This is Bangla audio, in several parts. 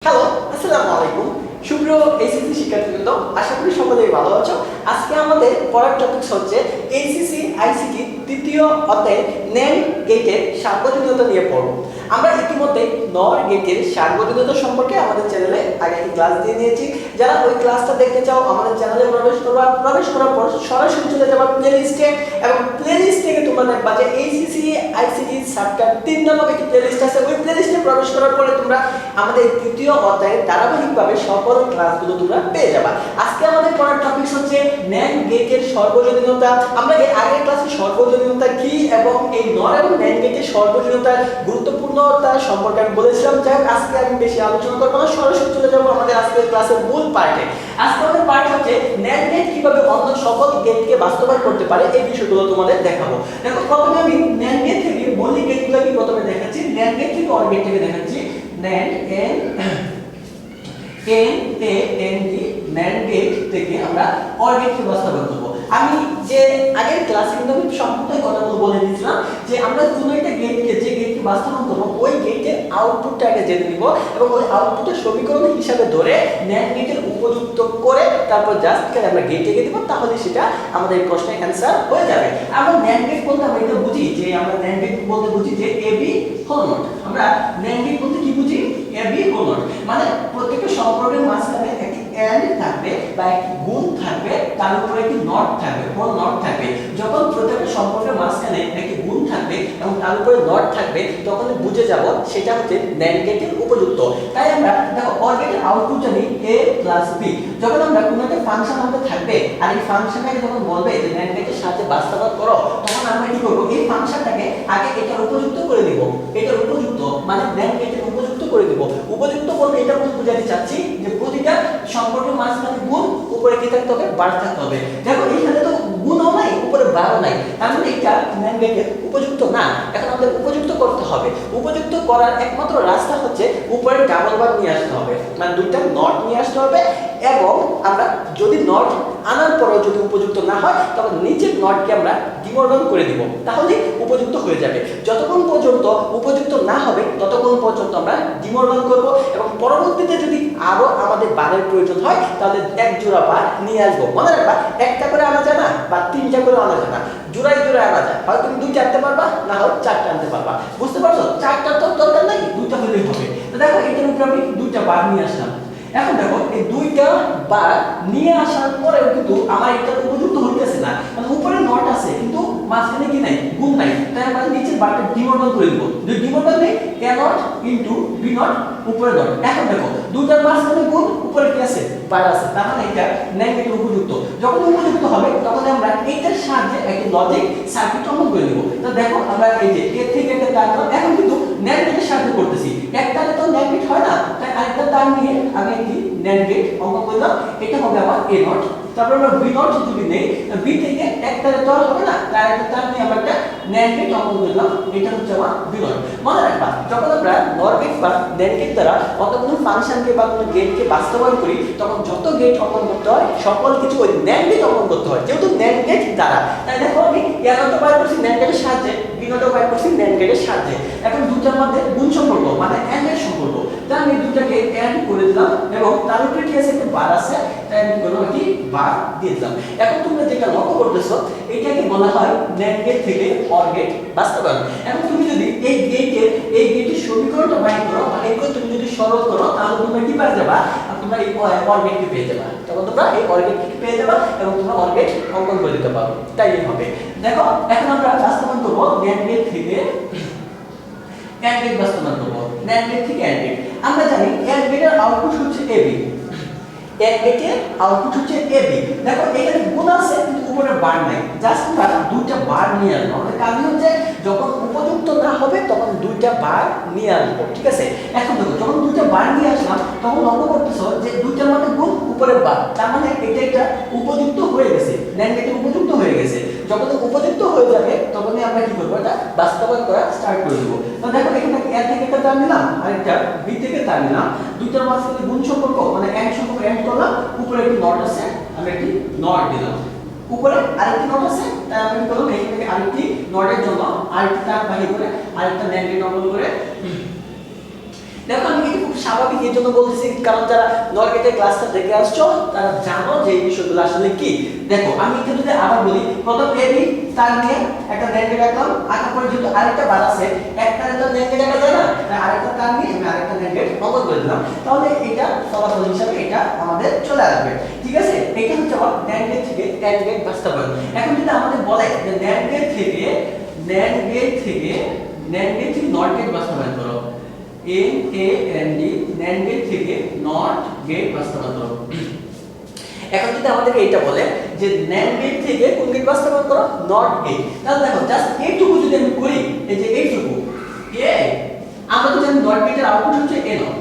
হ্যালো, আসসালামু আলাইকুম। সুপ্রিয় এইচএসসি শিক্ষার্থীবৃন্দ, আশা করি সকলেই ভালো আছো। আজকে আমাদের পড়ার টপিকস হচ্ছে এইচএসসি আইসিটি তৃতীয় অধ্যায়ের NAND গেটের সার্বজনীনতা নিয়ে পড়ব। আমরা ইতিমধ্যে NOR গেটের সার্বজনীনতা সম্পর্কে আমাদের চ্যানেলে আগে একটি ক্লাস দিয়ে নিয়েছি। যারা ওই ক্লাসটা দেখতে চাও আমাদের চ্যানেলে প্রবেশ করার পর সরাসরি চলে যাবে প্লেলিস্টে, এবং প্লেলিস্ট থেকে তোমরা দেখবা যে এইচএসসি আইসিটি সাবজেক্ট 3 নামক একটি প্লেলিস্ট আছে। ওই প্লেলিস্টে প্রবেশ করার পরে তোমরা আমাদের তৃতীয় অধ্যায়ে ধারাবাহিকভাবে সকল ক্লাসগুলো তোমরা পেয়ে যাবা। আজকে আমাদের পড়ার টপিকস হচ্ছে NAND গেটের সর্বজনীনতা। আমরা এর আগের ক্লাসে সর্বজনীনতা কি এবং এই NOR এবং NAND গেটের সর্বজনীনতার গুরুত্বপূর্ণতা সম্পর্কে আমি বলেছিলাম। যাই আজকে আমি বেশি আলোচনা করব না, সরাসরি চলে যাব আমাদের আজকের ক্লাসের মূল পার্টে। আজকে আমাদের পার্ট হচ্ছে NAND গেট কিভাবে অন্য সকল গেটকে বাস্তবায়ন করতে পারে এই বিষয়গুলো তোমাদের দেখাবো। দেখো, প্রথমে আমি NAND গেট থেকে মৌলিক গেটগুলোকে প্রথমে দেখাচ্ছি। NAND গেট থেকে OR গেট থেকে দেখাচ্ছি। NAND NAND গেট থেকে আমরা OR গেটকে বাস্তবায়ন করব। আমি যে আগের ক্লাসে কিন্তু আমি সম্পূর্ণ কথাগুলো বলে দিয়েছিলাম যে আমরা কোনো একটা গেটকে যে গেটকে বাস্তবায়ন করব ওই গেটের আউটপুটটা আগে জেনে নিব এবং ওই আউটপুটের সমীকরণ হিসাবে ধরে NAND গেটের উপযুক্ত করে তারপর জাস্ট আমরা গেটে দিব, তাহলে সেটা আমাদের প্রশ্নের অ্যানসার হয়ে যাবে। আমরা NAND গেট বলতে আমরা এটা বুঝি যে আমরা NAND গেট বলতে বুঝি যে AB হোল নট। আমরা NAND গেট বলতে কি বুঝি? AB হোল নট মানে প্রত্যেকটা সম্পর্কের মাঝখানে একটি এন্ড থাকবে বা একটি গুণ থাকবে, তার উপরে একটি নট থাকবে, হোল নট থাকবে। যখন প্রত্যেকটা সম্পর্কের মাঝখানে একটি গুণ থাকবে এবং তার উপরে নট থাকবে তখন বুঝে যাব সেটা হচ্ছে NAND গেটের উপযুক্ত। তাই আমরা দেখো OR গেটের আউটপুট জানি a + b। যখন আমরা কোনো একটা ফাংশন আমাদের থাকবে আর এই ফাংশনটাকে যখন বলবে যে NAND গেটের সাথে বাস্তবায়ন করো, তখন আমরা কি করব? এই ফাংশনটাকে আগে এটার উপযুক্ত করে দিব। এটার উপযুক্ত মানে NAND গেটের উপযুক্ত করে দিব। উপযুক্ত বলতে এটা বুঝাতে চাচ্ছি যে প্রতিটা সম্পর্কের মাঝখানে গুণ, উপরে কি থাকতে হবে? বার থাকতে হবে। দেখো এখানে তো গুণও নাই, উপরে বারও নাই, তার মানে এটা NAND গেটের উপযুক্ত না। এখন আমাদের উপযুক্ত করতে হবে। উপযুক্ত করার একমাত্র রাস্তা হচ্ছে উপরে ডাবল বার নিয়ে আসতে হবে, মানে দুইটা নট নিয়ে আসতে হবে। এবং আমরা যদি নট আনার পরেও যদি উপযুক্ত না হয় তখন নিচের নটকে আমরা ডিমোডন করে দিব, তাহলে উপযুক্ত হয়ে যাবে। যতক্ষণ পর্যন্ত উপযুক্ত না হবে ততক্ষণ পর্যন্ত আমরা ডিমোডন করব এবং পরবর্তীতে যদি আরো আমাদের বারের প্রয়োজন হয় তাহলে এক জোড়া বার নিয়ে আসবো। মনে রাখবা, একটা করে আনা যায় না বা তিনটা করে আনা যায় না, জোড়ায় জোড়ায় আনা যায়। হয় তুমি দুইটা আনতে পারবা, না হয় চারটা আনতে পারবা। বুঝতে পারছো? চারটা তো দরকার নাই, দুইটা হলেই হবে। তো দেখো এটার উপরে আমি দুইটা বার নিয়ে আসলাম। এখন দেখো এই দুইটা বার নিয়ে আসার পরেও কিন্তু আমার এটা উপযুক্ত হইতেছে না, মানে উপরে নট আছে কিন্তু মাঝখানে কি নাই? গুণ নাই। তাই আমরা নিচের বারটা ডিমোডন করে দিব। যদি ডিমোডন নেই a not into b not, উপরে নট। এখন দেখো দুইটার মাঝখানে গুণ, উপরে কি আছে? বার আছে, তার মানে এটা NAND গেটের উপযুক্ত। যখন উপযুক্ত হবে তখন আমরা এইটার সাহায্যে একটা লজিক সার্কিট অঙ্কন করে দিব। তো দেখো আমরা এই যে এর থেকে একটা তার এখন কিন্তু NAND গেটের সাহায্যে করতেছি। একটারে তো NAND গেট হয় না, তাই আরেকটা তার নিয়ে আমি একটি NAND গেট অঙ্কন করলাম। এটা হবে আমার a নট। তারপর আমরা b নট যদি নেই, b থেকে একটারে তো হবে না, তার একটা তার নিয়ে আমরা একটা NAND গেট অঙ্কন করলাম। এটা হচ্ছে আমার b নট। মনে রাখবা, যখন আমরা NOR গেট বা NAND গেট দ্বারা অন্য কোনো ফাংশনকে বা কোনো গেটকে বাস্তবায়ন করি তখন যত গেট অঙ্কন করতে হয় সকল কিছু ওই NAND গেট অঙ্কন করতে হয়, যেহেতু NAND গেট দ্বারা। তাই দেখো আমি a নট বাইর করছি NAND গেটের সাহায্যে, b নট বাইর করছি NAND গেটের সাহায্যে। এখন দুটার মধ্যে গুণ সম্পর্ক মানে AND এর সম্পর্ক, তাই আমি দুটাকে AND করে দিলাম এবং তার উপরে কি আছে? একটা বার আছে, তাই আমি কোনো কি বার দিয়ে দিলাম। এখন তোমরা যেটা লক্ষ্য করতেছো এটাকে বলা হয় NAND গেট থেকে OR গেট বাস্তবায়ন। এখন তুমি যদি এই গেটের সমীকরণটা বাইর করো বা এগুলো তুমি যদি সরল করো তাহলে তোমরা কি পেয়ে যাবা? তোমরা এই OR গেটকে পেয়ে যাবা। তখন তোমরা এই OR গেটকে পেয়ে যাবা এবং তোমরা OR গেট অঙ্কন করে দিতে পারো। তাই হবে। দেখো এখন আমরা বাস্তবায়ন করব NAND গেট থেকে AND গেট বাস্তবায়ন করব। NAND গেট থেকে AND গেট। আমরা জানি AND গেটের আউটপুট হচ্ছে AB। AND গেটের আউটপুট হচ্ছে AB। দেখো এখানে গুণ আছে কিন্তু উপরে বার নাই, জাস্ট আমরা দুইটা বার নিয়ে আসবো। আমাদের কাজ হচ্ছে যখন উপযুক্ত না হবে তখন দুইটা বার নিয়ে আসবো, ঠিক আছে? এখন দেখো যখন দুইটা বার নিয়ে আসলাম তখন লক্ষ্য করতেছো যে দুইটার মধ্যে গুণ, উপরে বার, তার মানে এটা একটা উপযুক্ত হয়ে গেছে, NAND গেটের উপযুক্ত হয়ে গেছে। যখন উপযুক্ত হয়ে যাবে তখনই আমরা কি করবো? এটা বাস্তবায়ন করা স্টার্ট করে দেবো। তো দেখো এখানে a থেকে একটা তার নিলাম আর একটা b থেকে তার নিলাম, দুইটার মাঝখানে গুণ সম্পর্ক মানে AND সম্পর্ক AND করলাম। উপরে একটি নট আছে, আমি একটি নট দিলাম। উপরে আরেকটি নট আছে, তাই আমি কি করলাম? এখান থেকে আরেকটি নটের জন্য আরেকটি তার বাহির করে আরেকটা NAND গেট অঙ্কন করে দেখো আমি এটা খুব স্বাভাবিক এই জন্য বলতেছি, কারণ যারা নট গেটের ক্লাসটা দেখে আসছো তারা জানো যে এই বিষয়গুলো আসলে কি। দেখো আমি এটা যদি আবার বলি, প্রথম এবি তার নিয়ে একটা ন্যান্ড গেট আঁকলাম, আঁকার পরে যেহেতু আরেকটা বার আছে, একটা তো ন্যান্ড গেট আঁকা যায় না, তাই আরেকটা তার নিয়ে আমি আরেকটা ন্যান্ড গেট অঙ্কন করে দিলাম, তাহলে এটা ফলাফল হিসাবে এটা আমাদের চলে আসবে। ঠিক আছে, এটা হচ্ছে আমার ন্যান্ড গেট থেকে AND গেট বাস্তবায়ন। এখন যদি আমাদের বলে যে ন্যান্ড গেট থেকে নট গেট বাস্তবায়ন করো, NAND NAND গেট থেকে নট গেট বাস্তবায়ন করো। এখন যদি আমাদেরকে এটা বলে যে NAND গেট থেকে কোন গেট বাস্তবায়ন করো, নট গেট, তাহলে দেখো জাস্ট এইটুকু যদি আমি করি, এই যে এইটুকু আমরা তো জানি নট গেটের আউটপুট হচ্ছে A নট,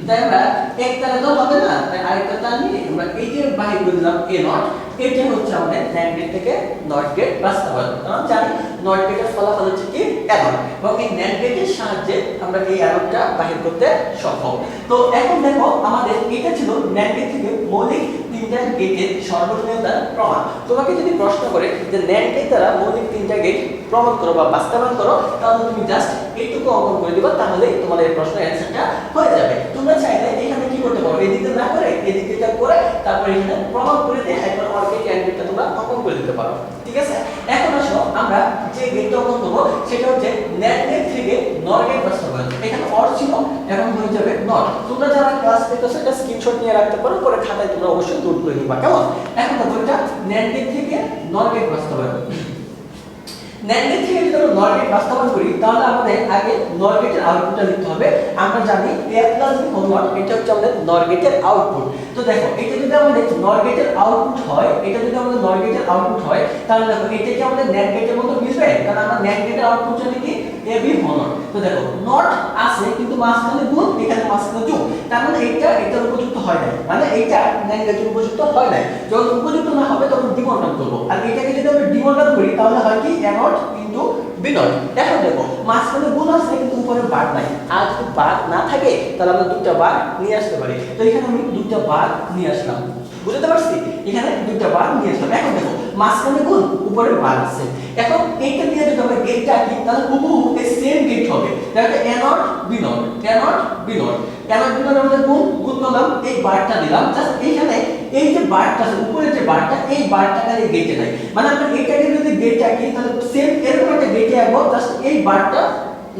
তাই আমরা এক তারে তো হবে না, তাই আরেকটা তার নিয়ে আমরা এইটার বাহির করে দিলাম A নট। এটা হচ্ছে আমাদের NAND গেট থেকে নট গেট বাস্তবায়ন। কারণ জানি নট গেটের ফলাফল হচ্ছে কি A নট, এবং এই NAND গেটের সাহায্যে আমরা এই অ্যারোটা বাহির করতে সক্ষম। তো এখন দেখো আমাদের এটা ছিল NAND গেট থেকে মৌলিক তিনটা গেটের সর্বনিম্নতার প্রমাণ। তোমাকে যদি প্রশ্ন করে যে NAND গেট দ্বারা মৌলিক তিনটা গেট প্রমাণ করো বা বাস্তবায়ন করো, তাহলে তুমি জাস্ট এইটুকু অঙ্কন করে দিবা, তাহলে তোমাদের এই প্রশ্নের অ্যানসারটা হয়ে যাবে। তোমরা চাইলে এখানে কি করতে পারো, এদিকে না করে এদিকে এটা করে তারপর এখানে প্রমাণ করে দিয়ে একবার অর গেট এন্ড গেটটা তোমরা অঙ্কন করে দিতে পারো। ঠিক আছে, এখন আসো আমরা যে গেটটা অঙ্কন করব সেটা হচ্ছে NAND গেট থেকে নর গেট বাস্তবায়ন। এখানে অর ছিল, এখন হয়ে যাবে নট। তোমরা যারা ক্লাস দেখতেছো এটা স্ক্রিনশট নিয়ে রাখতে পারো, পরে খাতায় তোমরা অবশ্যই নোট করে নিবা, কেমন? এখন দেখো এটা NAND গেট থেকে নর গেট বাস্তবায়ন। NAND গেট থেকে যদি আমরা নর গেট বাস্তবায়ন করি, তাহলে আমাদের আগে নর গেটের আউটপুটটা লিখতে হবে। আমরা জানি a + b হোল নট, এটা হচ্ছে আমাদের নর গেটের আউটপুট। তো দেখো এটা যদি আমাদের নর গেটের আউটপুট হয়, তাহলে দেখো এটা কি আমাদের NAND গেটের মতো মিলবে? কারণ আমরা NAND গেটের আউটপুট জানি কি ab হোল নট। তো দেখো নট আছে কিন্তু মাঝখানে গুণ, এখানে মাঝখানে যোগ, তার মানে এটার উপযুক্ত হয় না, মানে এইটা NAND গেটের উপযুক্ত হয় না। যখন উপযুক্ত না হবে তখন ডিমোডান করব, আর এটাকে যদি আমরা ডিমোডান করি তাহলে হয় কি a not into b not. এখন দেখো মাঝখানে গুণ আছে কিন্তু উপরে বার নাই, আর যদি বার না থাকে তাহলে আমরা দুটো বার নিয়ে আসতে পারি। তো এখানে আমি দুটো বার নিয়ে আসলাম, বুঝতে পারছি? এখানে দুটো বার নিয়ে আসলাম। এখন দেখো মাঝখানে গুণ, উপরে বার আছে। এখন এইটা দিয়ে যদি আমরা গেটটা আঁকি, তাহলে হুবহু এই সেম গেট হবে। তাহলে a not b not, a not b not, a not b not আমাদের গুণ করলাম, এই বারটা দিলাম। জাস্ট এইখানে এই যে বারটা আছে, উপরে যে বারটা, এই বারটাকে এই গেটে নাই, মানে আমরা এইটাকে যদি গেট আঁকি তাহলে সেম এরকম একটা গেটে আঁকবো, জাস্ট এই বারটা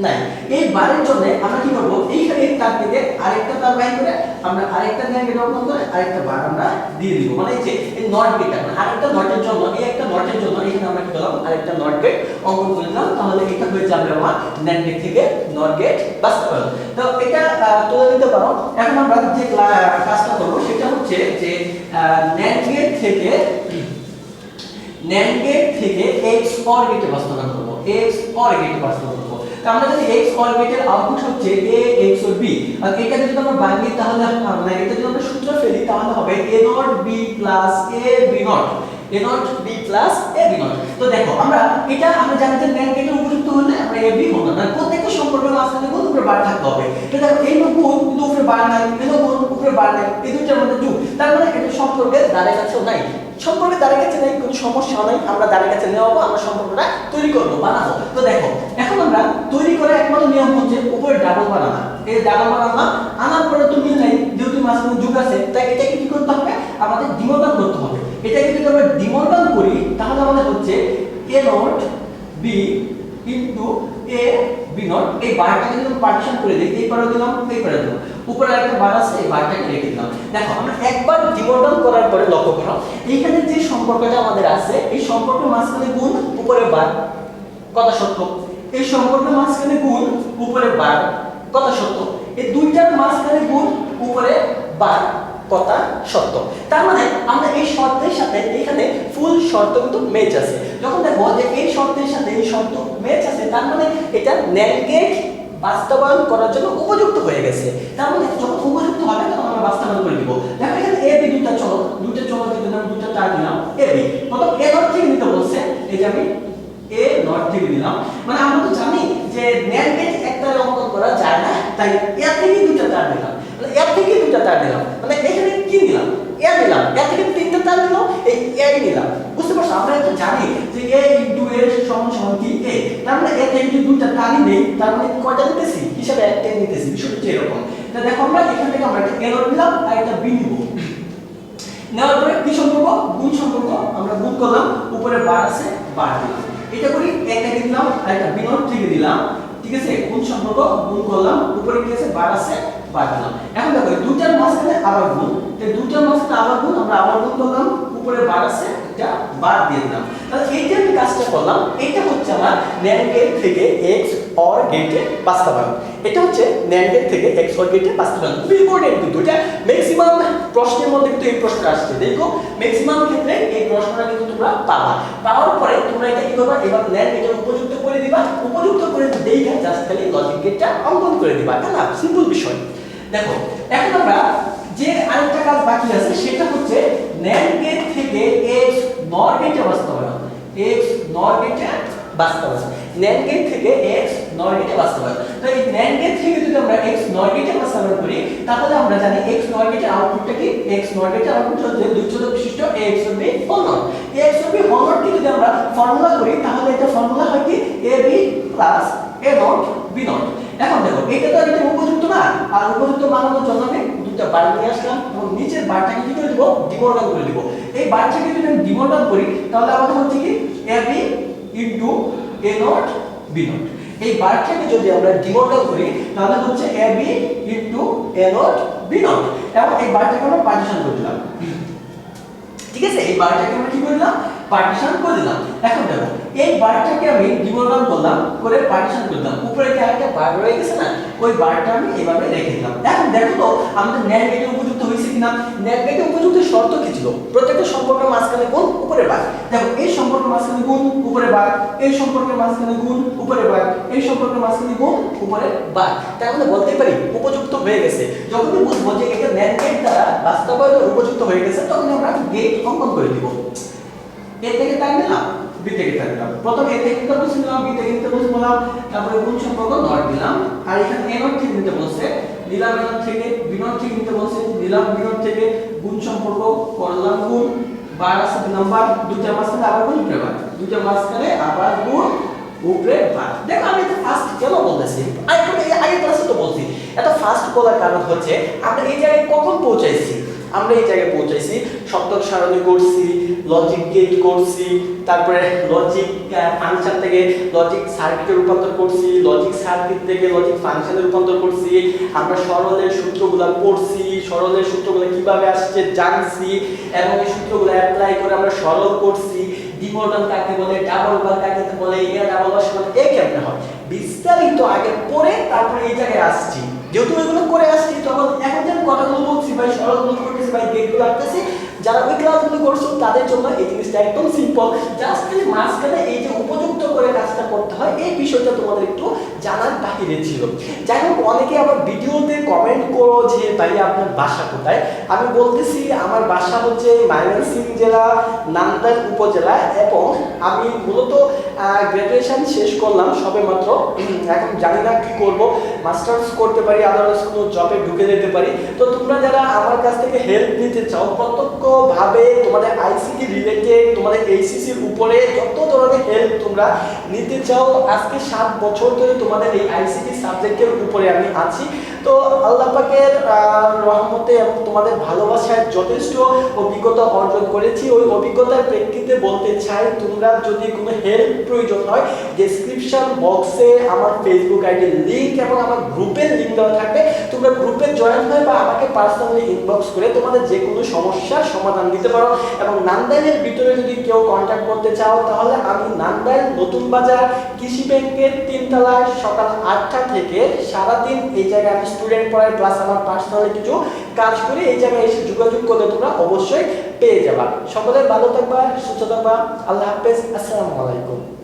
নাই। এই বারের জন্য আমরা কি করব, এইখানে এই তার থেকে আরেকটা তার বাইর করে আমরা আরেকটা NAND গেট অঙ্কন করে আরেকটা বার আমরা দিয়ে দিব, মানে এই যে এই নট গেট, মানে আরেকটা নটের জন্য এই একটা নটের জন্য এখানে আমরা কি করলাম, আরেকটা নট গেট অঙ্কন করে দিলাম। তাহলে এটা হয়ে যাবে আমার NAND গেট থেকে নট গেট বাস্তবায়ন। তো এটা তুলে নিতে পারো। এখন আমরা যে কাজটা করব সেটা হচ্ছে যে NAND গেট থেকে XOR গেটে বাস্তবায়ন করব, XOR গেটে বাস্তবায়ন করব। আমরা যদি XOR গেটের আউটপুট হচ্ছে a XOR b, আর এটা যদি আমরা বাঙালি তাহলে মানে এটা যদি আমরা সূত্র ফেলি তাহলে হবে a not b plus a b not, a not b plus a b not. তো দেখো আমরা জানি যে NAND গেটের উপযুক্ত হলে আমরা a b হলো না, প্রত্যেকটা সম্পর্কের মাঝখানে কোন উপরে বার থাকতে হবে। তো দেখো এই গুণ কিন্তু উপরে বার নাই, এই গুণ উপরে বার নাই, এই দুইটার মধ্যে যোগ, তার মানে এটা সম্পর্কের ধারে কাছেও নাই। সম্পর্কে দ্বারের কাছে নেই, কোনো সমস্যা নাই, আমরা দ্বারের কাছে নেওয়া, আমরা সম্পর্কটা তৈরি করবো, বানাবো। তো দেখো এখন আমরা তৈরি করে একমাত্র নিয়ম হচ্ছে উপরে ডাবল বানানো। এই ডাবল বানানো আনার পরে তো মিল নাই, যেহেতু মাঝখানে যুগ আছে, তাই এটাকে কি করতে হবে, আমাদের ডিমোডান করতে হবে। এটাকে যদি আমরা ডিমোডান করি তাহলে আমাদের হচ্ছে a not b into a b not. এই বারটাকে যদি পার্টিশন করে দিই, এই পারে দিলাম, এই পারে দিলাম, উপরে একটা বার আছে, এই বারটাকে রেখে দিলাম। দেখো আমরা একবার ডিমোডান করার পরে লক্ষ্য করো, এইখানে যে সম্পর্কটা আমাদের আছে, এই সম্পর্কের মাঝখানে গুণ, উপরে বার, কথা সত্য। এই সম্পর্কের মাঝখানে গুণ, উপরে বার, কথা সত্য। এই দুইটার মাঝখানে গুণ, উপরে বার, কথা সত্য। তার মানে আমরা এই শর্তের সাথে এখানে ফুল শর্ত কিন্তু ম্যাচ আছে। যখন দেখো যে এই শর্তের সাথে এই শর্ত ম্যাচ আছে, তার মানে এটা NAND গেট বাস্তবায়ন করার জন্য উপযুক্ত হয়ে গেছে। তার মানে যখন উপযুক্ত হবে তখন আমরা বাস্তবায়ন করে দিব। দেখো এখানে a b দুটো চলো দিতে আমি দুটো তার দিলাম a b, প্রথম a নট থেকে নিতে বলছে, এই যে আমি a নট থেকে দিলাম। মানে আমরা তো জানি যে NAND গেট একটা অঙ্কন করা যায় না, তাই a থেকে দুটো তার দিলাম, মানে a থেকে দুটো তার দিলাম, মানে এখানে কি দিলাম, a দিলাম, a থেকে তিনটা তার দিলাম, এই a নিলাম। বুঝতে পারছো, আমরা তো জানি যে a ইনটু a সমান সমান কি a, তার মানে a থেকে যদি দুটো তারই নেই, তার মানে কয়টা নিতেছি, হিসাবে একটা নিতেছি, বিষয়টা এরকম। তা দেখো আমরা এখান থেকে আমরা একটা এরর নিলাম আর একটা বি নিব। নেওয়ার পরে কি সম্পর্ক, গুণ সম্পর্ক, আমরা গুণ করলাম, উপরে বার আছে বার দিলাম, এটা করি একটা দিলাম আর একটা বিনোট থেকে দিলাম, ঠিক আছে, গুণ সম্পর্ক গুণ করলাম, উপরে কি আছে বার আছে বার দিলাম। এখন দেখো দুইটার মাঝখানে আবার গুণ, এই দুইটার মাঝখানে আবার গুণ, আমরা আবার গুণ করলাম, উপরে বার আছে এটা বার দিয়ে দিলাম। তাহলে এই যে আমি কাজটা করলাম এটা হচ্ছে আমার NAND গেট থেকে x OR গেটে বাস্তবায়ন। এটা হচ্ছে NAND গেট থেকে x OR গেটে বাস্তবায়ন। খুবই ইম্পর্টেন্ট কিন্তু এটা ম্যাক্সিমাম প্রশ্নের মধ্যে কিন্তু এই প্রশ্নটা আসছে। দেখো ম্যাক্সিমাম ক্ষেত্রে এই প্রশ্নটা কিন্তু তোমরা পাবা। পাওয়ার পরে তোমরা এটা কি করবা, এবার NAND গেটের উপযুক্ত করে দিবা, উপযুক্ত করে দেইটা জাস্ট খালি লজিক গেটটা অঙ্কন করে দিবা। না সিম্পল বিষয়। দেখো এখন আমরা যে আরেকটা কাজ বাকি আছে সেটা হচ্ছে NAND গেট থেকে x NOR গেটে বাস্তবায়ন। x NOR গেটে বাস্তবায়ন, NAND গেট থেকে x NOR গেটে বাস্তবায়ন। তো এই NAND গেট থেকে যদি আমরা x NOR গেটে বাস্তবায়ন করি তাহলে আমরা জানি x NOR গেটের আউটপুটটা কি, x NOR গেটের আউটপুট হচ্ছে দুই ছোট বিশিষ্ট a XOR b whole not. a XOR b whole not কে যদি আমরা ফর্মুলা করি তাহলে এটা ফর্মুলা হয় কি ab plus a not b not. এখন দেখো এটা তো এটা উপযুক্ত না, আর উপযুক্ত বানানোর জন্য আমি দুটো বার নিয়ে আসলাম এবং নিচের বারটাকে কি করে দিব, ডিমোডাল করে দিব। এই বারটাকে যদি আমি ডিমোডাল করি তাহলে আমাদের হচ্ছে কি ab into a not b not. এই বারটাকে যদি আমরা ডিমোডাল করি তাহলে হচ্ছে ab into a not b not, এবং এই বারটাকে আমরা পার্টিশন করে দিলাম। ঠিক আছে, এই বারটাকে আমরা কি করলাম, পার্টিশন করে দিলাম। এখন দেখো এই বারটাকে আমি ডিমোডাল করলাম করে পার্টিশন করলাম, উপরে কি আরেকটা বার রয়ে গেছে না, ওই বারটা আমি এভাবে রেখে দিলাম। এখন দেখো তো আমাদের NAND গেটে উপযুক্ত হয়েছে কিনা। NAND গেটে উপযুক্ত শর্ত কি ছিল, প্রত্যেকটা সম্পর্কের মাঝখানে গুণ উপরে বার। দেখো এই সম্পর্কের মাঝখানে গুণ উপরে বার, এই সম্পর্কের মাঝখানে গুণ উপরে বার, এই সম্পর্কের মাঝখানে গুণ উপরে বার। তার মানে বলতে পারি উপযুক্ত হয়ে গেছে। যখনই বুঝবো যে এটা NAND গেট দ্বারা বাস্তবায়নের উপযুক্ত হয়ে গেছে তখন আমরা গেট অঙ্কন করে দিব। এ থেকে তাই নিলাম, বি থেকে তাই নিলাম, প্রথমে এ থেকে নিতে বলছিলাম, বি থেকে নিতে বলছিলাম, তারপরে গুণ সম্পর্ক নট দিলাম, আর এখানে এ নট থেকে নিতে বলছে, নিলাম এ নট থেকে, বি নট থেকে নিতে বলছে, নিলাম বি নট থেকে, গুণ সম্পর্ক করলাম গুণ, বার আছে নাম্বার, দুইটার মাঝখানে আবার গুণ উপরে বার, দুইটার মাঝখানে আবার গুণ উপরে বার। দেখো আমি এটা ফার্স্ট কেন বলতেছি, আগে ক্লাসে তো বলছি, এটা ফার্স্ট বলার কারণ হচ্ছে আমরা এই জায়গায় কখন পৌঁছাইছি, আমরা এই জায়গায় পৌঁছাইছি সপ্তক সারণী করছি, লজিক গেট করছি, তারপরে লজিক ফাংশন থেকে লজিক সার্কিটে রূপান্তর করছি, লজিক সার্কিট থেকে লজিক ফাংশনে রূপান্তর করছি, আমরা সরলের সূত্রগুলো পড়ছি, সরলের সূত্রগুলো কিভাবে আসছে জানছি, এবং এই সূত্রগুলো অ্যাপ্লাই করে আমরা সরল করছি, ডিমোডাল কাকে বলে, ডাবল বার কাকে বলে, এ ডাবল বার সমান এ কেমনে হয় বিস্তারিত আগে পড়ে তারপরে এই জায়গায় আসছি। যেহেতু এগুলো করে আসছি তখন এখন যে আমি কথাগুলো বলছি ভাই, সরলগুলো করতেছি ভাই, গেটগুলো আঁকতেছি, যারা ওই ক্লাসগুলো করছো তাদের জন্য এই জিনিসটা একদম সিম্পল। জাস্ট খালি মাঝখানে এই যে উপযুক্ত করে কাজটা করতে হয় এই বিষয়টা তোমাদের একটু জানার বাহিরে ছিল। যাই হোক, অনেকে আবার ভিডিওতে কমেন্ট করো যে ভাই আপনার বাসা কোথায়। আমি বলতেছি আমার বাসা হচ্ছে ময়মনসিংহ জেলা নান্দাইল উপজেলা, এবং আমি মূলত গ্র্যাজুয়েশন শেষ করলাম সবে মাত্র, এখন জানি না কি করব, মাস্টার্স করতে পারি, আদারওয়াইজ কোনো জবে ঢুকে যেতে পারি। তো তোমরা যারা আমার কাছ থেকে হেল্প নিতে চাও, প্রত্যক্ষভাবে তোমাদের আইসিটি রিলেটেড, তোমাদের এইচএসসির উপরে যত ধরনের হেল্প তোমরা নিতে চাও, আজকে 7 বছর ধরে তোমাদের এই আইসিটি সাবজেক্টের উপরে আমি আছি। তো আল্লাহ পাকের রহমতে এবং তোমাদের ভালোবাসায় যথেষ্ট অভিজ্ঞতা অর্জন করেছি। ওই অভিজ্ঞতার প্রেক্ষিতে বলতে চাই, তোমরা যদি কোনো হেল্প প্রয়োজন হয়, ডেসক্রিপশন বক্সে আমার ফেসবুক আইডির লিংক এবং আমার গ্রুপের লিংক দেওয়া থাকবে, তোমরা গ্রুপে জয়েন হয়ে বা আমাকে পার্সোনালি ইনবক্স করে তোমাদের যে কোনো সমস্যার সমাধান দিতে পারো। এবং নান্দাইলের ভিতরে যদি কেউ কন্ট্যাক্ট করতে চাও তাহলে আমি নান্দাইল নতুন বাজার কৃষি ব্যাংকের 3 তলায় সকাল 8টা থেকে সারাদিন এই জায়গায় আমি স্টুডেন্ট পড়াই, প্লাস আমার পার্সোনালি কিছু কাজ করি। এই জায়গায় এসে যোগাযোগ করলে তোমরা অবশ্যই পেয়ে যাবা। সকলে ভালো থাকবা, সুস্থ থাকবা। আল্লাহ হাফেজ, আসসালামু আলাইকুম।